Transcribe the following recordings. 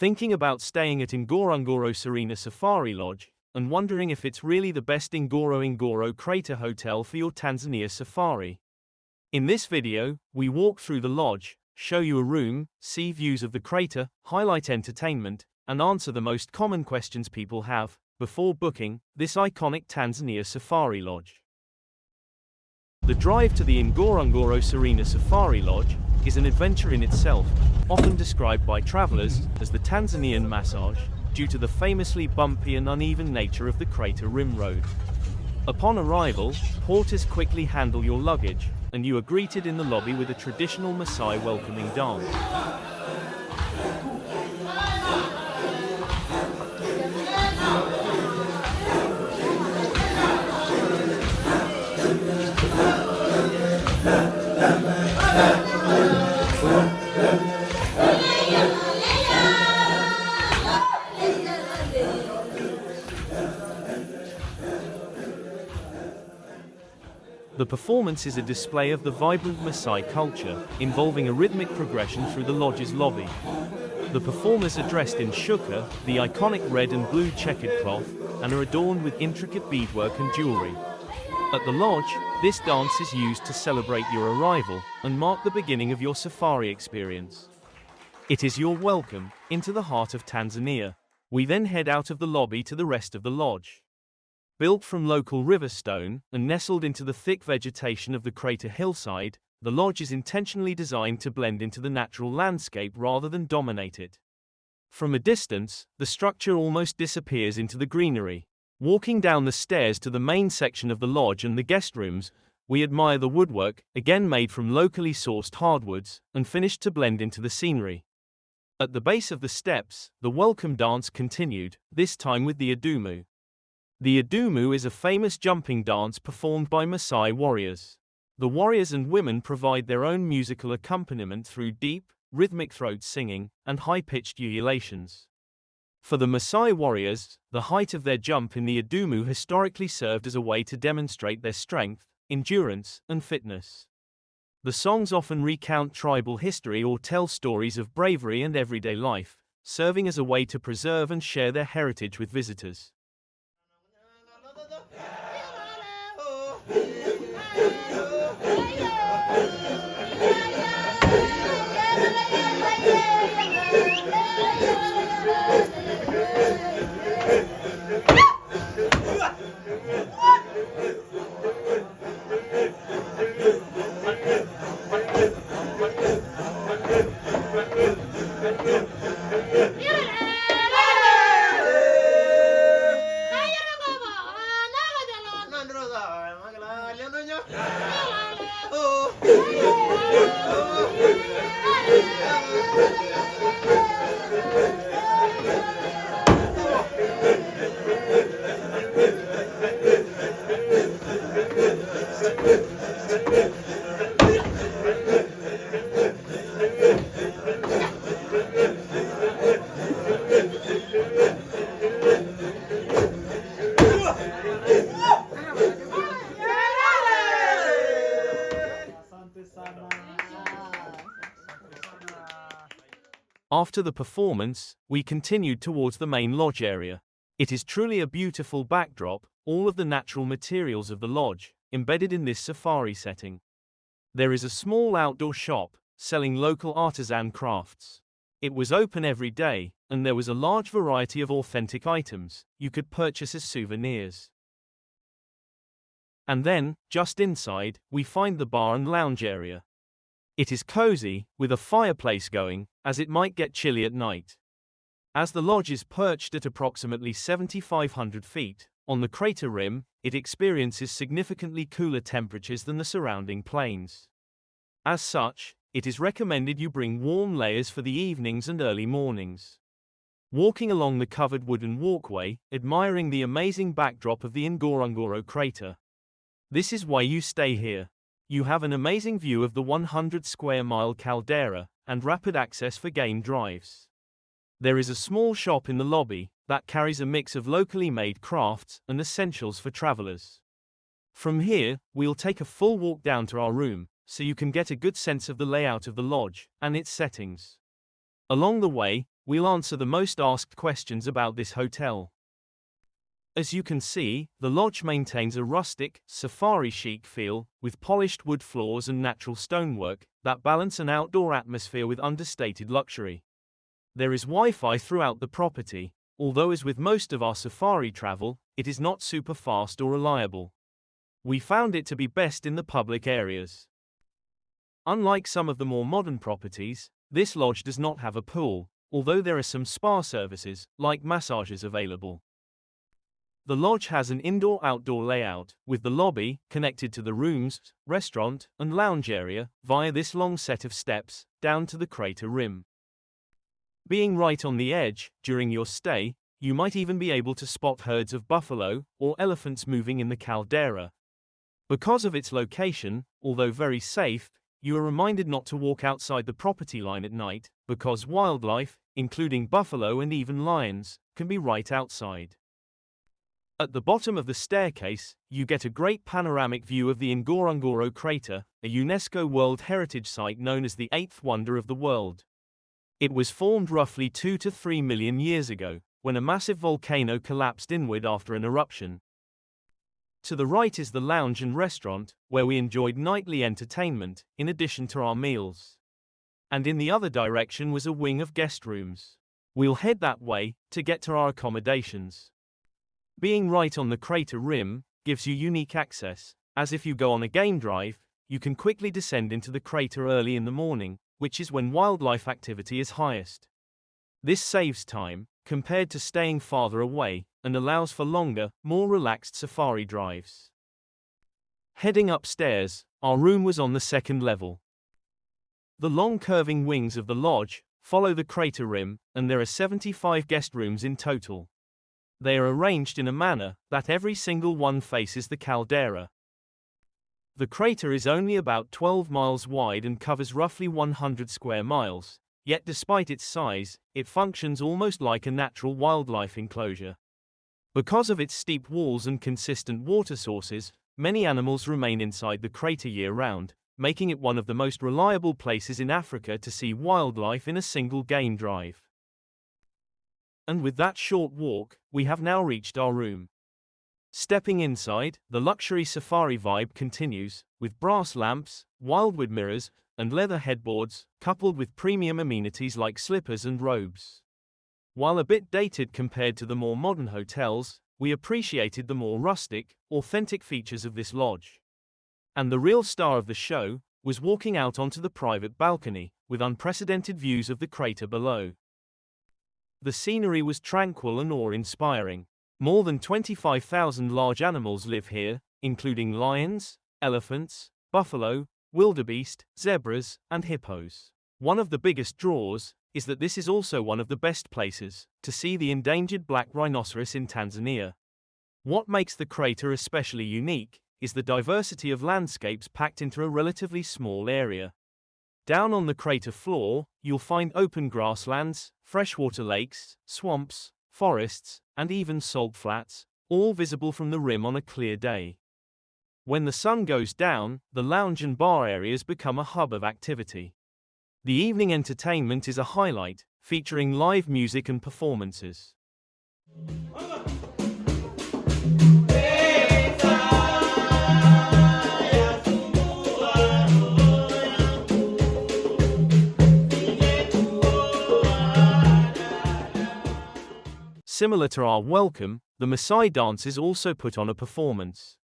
Thinking about staying at Ngorongoro Serena Safari Lodge, and wondering if it's really the best Ngorongoro Crater hotel for your Tanzania safari? In this video, we walk through the lodge, show you a room, see views of the crater, highlight entertainment, and answer the most common questions people have before booking this iconic Tanzania safari lodge. The drive to the Ngorongoro Serena Safari Lodge is an adventure in itself, often described by travelers as the Tanzanian massage, due to the famously bumpy and uneven nature of the crater rim road. Upon arrival, porters quickly handle your luggage, and you are greeted in the lobby with a traditional Maasai welcoming dance. The performance is a display of the vibrant Maasai culture, involving a rhythmic progression through the lodge's lobby. The performers are dressed in shuka, the iconic red and blue checkered cloth, and are adorned with intricate beadwork and jewelry. At the lodge, this dance is used to celebrate your arrival and mark the beginning of your safari experience. It is your welcome into the heart of Tanzania. We then head out of the lobby to the rest of the lodge. Built from local river stone and nestled into the thick vegetation of the crater hillside, the lodge is intentionally designed to blend into the natural landscape rather than dominate it. From a distance, the structure almost disappears into the greenery. Walking down the stairs to the main section of the lodge and the guest rooms, we admire the woodwork, again made from locally sourced hardwoods, and finished to blend into the scenery. At the base of the steps, the welcome dance continued, this time with the adumu. The adumu is a famous jumping dance performed by Maasai warriors. The warriors and women provide their own musical accompaniment through deep, rhythmic throat singing and high-pitched ululations. For the Maasai warriors, the height of their jump in the adumu historically served as a way to demonstrate their strength, endurance, and fitness. The songs often recount tribal history or tell stories of bravery and everyday life, serving as a way to preserve and share their heritage with visitors. After the performance, we continued towards the main lodge area. It is truly a beautiful backdrop, all of the natural materials of the lodge, embedded in this safari setting. There is a small outdoor shop, selling local artisan crafts. It was open every day, and there was a large variety of authentic items you could purchase as souvenirs. And then, just inside, we find the bar and lounge area. It is cozy, with a fireplace going, as it might get chilly at night. As the lodge is perched at approximately 7,500 feet, on the crater rim, it experiences significantly cooler temperatures than the surrounding plains. As such, it is recommended you bring warm layers for the evenings and early mornings. Walking along the covered wooden walkway, admiring the amazing backdrop of the Ngorongoro Crater. This is why you stay here. You have an amazing view of the 100-square-mile caldera, and rapid access for game drives. There is a small shop in the lobby that carries a mix of locally made crafts and essentials for travelers. From here, we'll take a full walk down to our room, so you can get a good sense of the layout of the lodge and its settings. Along the way, we'll answer the most asked questions about this hotel. As you can see, the lodge maintains a rustic, safari chic feel, with polished wood floors and natural stonework that balance an outdoor atmosphere with understated luxury. There is Wi-Fi throughout the property, although as with most of our safari travel, it is not super fast or reliable. We found it to be best in the public areas. Unlike some of the more modern properties, this lodge does not have a pool, although there are some spa services, like massages, available. The lodge has an indoor-outdoor layout, with the lobby connected to the rooms, restaurant, and lounge area via this long set of steps down to the crater rim. Being right on the edge, during your stay, you might even be able to spot herds of buffalo or elephants moving in the caldera. Because of its location, although very safe, you are reminded not to walk outside the property line at night, because wildlife, including buffalo and even lions, can be right outside. At the bottom of the staircase, you get a great panoramic view of the Ngorongoro Crater, a UNESCO World Heritage Site known as the eighth wonder of the world. It was formed roughly 2 to 3 million years ago, when a massive volcano collapsed inward after an eruption. To the right is the lounge and restaurant, where we enjoyed nightly entertainment, in addition to our meals. And in the other direction was a wing of guest rooms. We'll head that way, to get to our accommodations. Being right on the crater rim gives you unique access, as if you go on a game drive, you can quickly descend into the crater early in the morning, which is when wildlife activity is highest. This saves time, compared to staying farther away, and allows for longer, more relaxed safari drives. Heading upstairs, our room was on the second level. The long curving wings of the lodge follow the crater rim, and there are 75 guest rooms in total. They are arranged in a manner that every single one faces the caldera. The crater is only about 12 miles wide and covers roughly 100 square miles, yet despite its size, it functions almost like a natural wildlife enclosure. Because of its steep walls and consistent water sources, many animals remain inside the crater year-round, making it one of the most reliable places in Africa to see wildlife in a single game drive. And with that short walk, we have now reached our room. Stepping inside, the luxury safari vibe continues, with brass lamps, wildwood mirrors, and leather headboards, coupled with premium amenities like slippers and robes. While a bit dated compared to the more modern hotels, we appreciated the more rustic, authentic features of this lodge. And the real star of the show was walking out onto the private balcony, with unprecedented views of the crater below. The scenery was tranquil and awe-inspiring. More than 25,000 large animals live here, including lions, elephants, buffalo, wildebeest, zebras, and hippos. One of the biggest draws is that this is also one of the best places to see the endangered black rhinoceros in Tanzania. What makes the crater especially unique is the diversity of landscapes packed into a relatively small area. Down on the crater floor, you'll find open grasslands, freshwater lakes, swamps, forests, and even salt flats, all visible from the rim on a clear day. When the sun goes down, the lounge and bar areas become a hub of activity. The evening entertainment is a highlight, featuring live music and performances. Similar to our welcome, the Maasai dancers also put on a performance.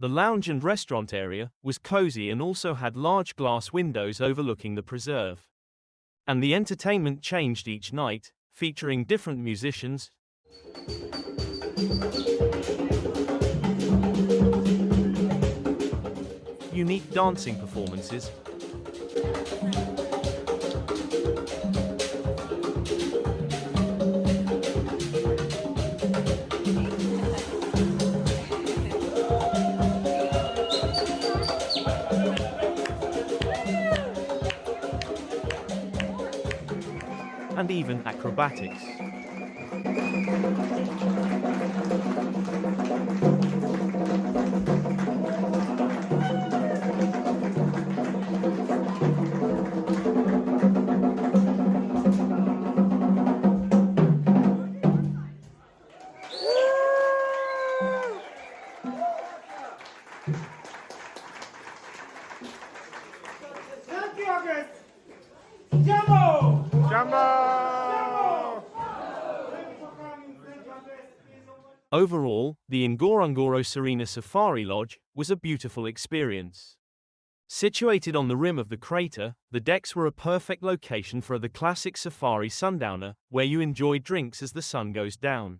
The lounge and restaurant area was cozy and also had large glass windows overlooking the preserve. And the entertainment changed each night, featuring different musicians, unique dancing performances, and even acrobatics. Overall, the Ngorongoro Serena Safari Lodge was a beautiful experience. Situated on the rim of the crater, the decks were a perfect location for the classic safari sundowner, where you enjoy drinks as the sun goes down.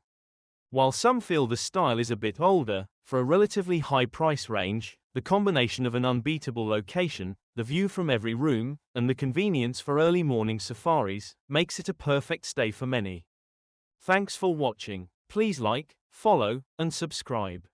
While some feel the style is a bit older, for a relatively high price range, the combination of an unbeatable location, the view from every room, and the convenience for early morning safaris makes it a perfect stay for many. Thanks for watching. Please like, follow, and subscribe.